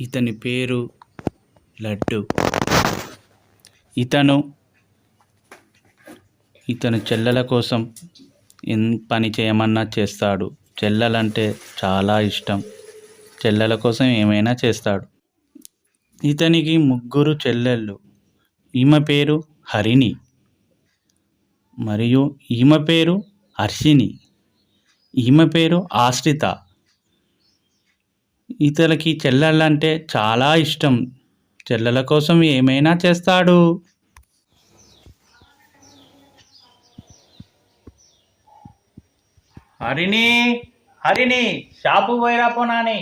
ఇతని పేరు లడ్డు. ఇతను చెల్లెల కోసం పని చేయమన్నా చేస్తాడు. చెల్లెలంటే చాలా ఇష్టం. చెల్లెల కోసం ఏమైనా చేస్తాడు. ఇతనికి 3 చెల్లెళ్ళు. ఈమె పేరు హరిణి మరియు ఈమె పేరు హర్షిని. ఈమె పేరు ఆశ్రిత. ఇతనికి చెల్లెళ్ళంటే చాలా ఇష్టం. చెల్లెల కోసం ఏమైనా చేస్తాడు. హరిణి హరిణి షాపు పోయిరా పోనాని.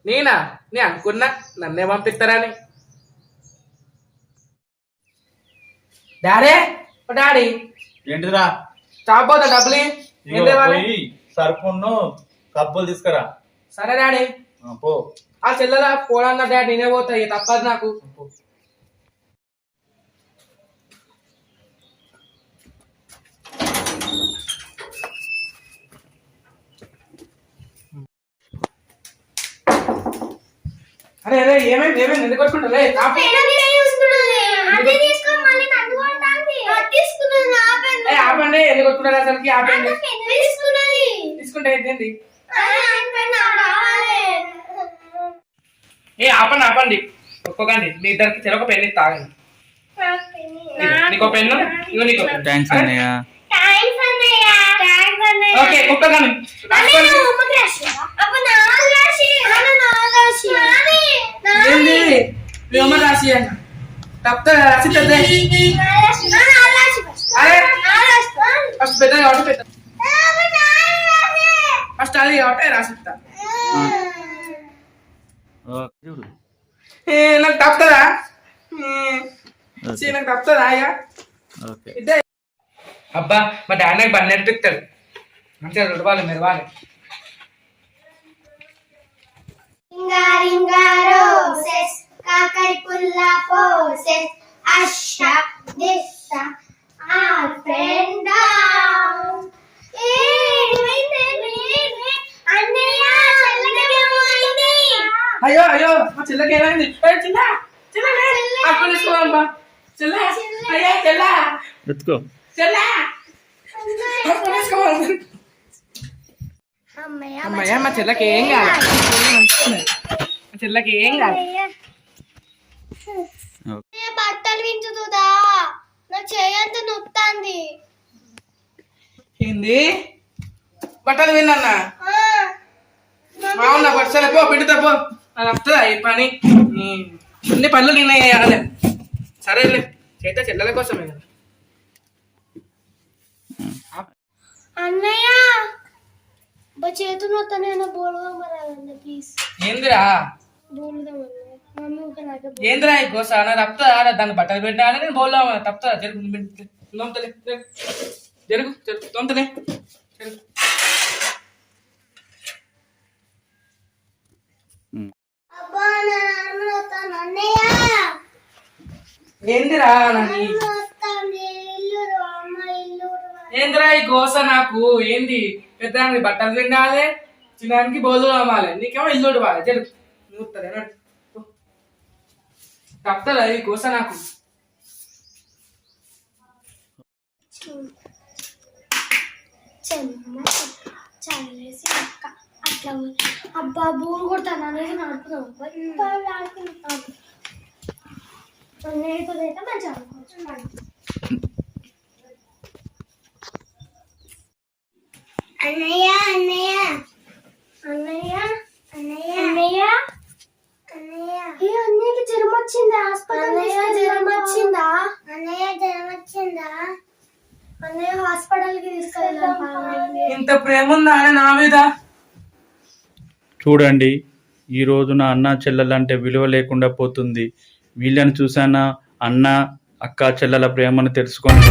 నేనా నే అనుకున్నా నన్నే పంపిస్తారని. డాడీ డాడీ ఏంటిరా? చాపోతా డబ్బులు సర్పును కబ్బులు తీసుకురా. సరే డాడీ. పో. ఆ చెల్లెల పోలన్న డాడీ నేనే పోతా, తప్పదు నాకు. అరే అరే ఏమైంది ఎందుకు కొట్టుకుంటా? ఆపండి, ఎందుకు కొట్టుకుంటారు అసలుకి? ఆపండి. తీసుకుంటే ఏంటి? ఆపండి ఒక్కొక్కండి. మీ ఇద్దరికి చెరొక పెన్ను తాగండి. నీకో పెన్ను, ఇగో నీకో. థ్యాంక్స్ అన్నయ్య. ఓకే కుక్కగాని రాసి అన్న తప్ప రాసి పెద్ద ఫస్ట్ పెద్ద కాబట్టి పెద్ద ఫస్ట్ అది కాబట్టి రాసిస్తా. నాకు తప్పుతుందా? నాకు తప్పుతుందా? ఇదే అబ్బా మా డాడీ నాకు బండి నేర్పిస్తాడు. మంచిగా రుడవాలి మీరు వాళ్ళు. అయ్యో అయ్యో మా చెల్లెకి ఏమైంది? చెల్ల అక్కడ తీసుకోమ్మా. చెల్ల అయ్యా చెల్ల చెల్ల అమ్మయ్య మా చెల్లకి ఏం కాదు. మా చెల్లకి ఏం కాదు. బట్టలు వించుతుందా? నా చేయంత నొత్తాంది. ఏంది బట్టలు విన్నా? అవునా పట్టు పో పిండి పో. అది వస్తుందా ఈ పని? అన్ని పనులు నిన్న చేయాలి. సరేలే చేత చెల్లెల కోసమే కదా. అన్నయ్య చేతులు నొత్తాను బోల్దామరా ప్లీజ్. ఏందిరా ఏందిరా ఈ గోస? నాకు తప్పుతుందా? దాన్ని బట్టలు పెట్టాలి, నేను బోల్దామా? తప్పుతుందా? జరుగు తోమతలే, జరుగు తోమతలే. ఏందిరా ఏందిరా ఈ గోస? నాకు ఏంది పెద్దానికి బట్టలు తినాలి, చిన్నానికి బోలు అమ్మాలి, నీకేమో ఇల్లు ఉడవాలి. జరుగు నూరుతుంది తప్పుతుందా ఈ గోస నాకు? అట్లా అబ్బా బూరు కొడతాను అనేది నడుపుతాం. అన్నయ్యతో మంచిగా అనుకోవచ్చు. అన్నయ్య అన్నయ్య అన్నయ్య అన్నయ్య అన్నయ్య అన్నయ్య ఏ అన్నయ్యకి జ్వరం వచ్చిందా? హాస్పిటల్ జ్వరం వచ్చిందా? అన్నయ్య జ్వరం వచ్చిందా? అన్నయ్య హాస్పిటల్ కి తీసుకెళ్ళాలి. ఇంత ప్రేమ ఉందా నా మీద? చూడండి, ఈ రోజున అన్న చెల్లెలంటే విలువ లేకుండా పోతుంది. వీళ్ళని చూసానా అన్న అక్క చెల్లెల ప్రేమను తెలుసుకొని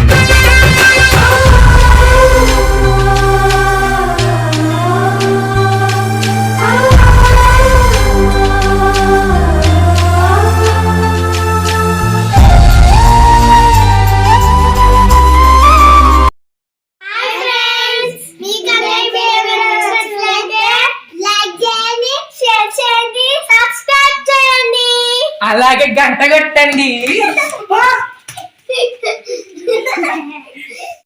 అలాగే గంట కొట్టండి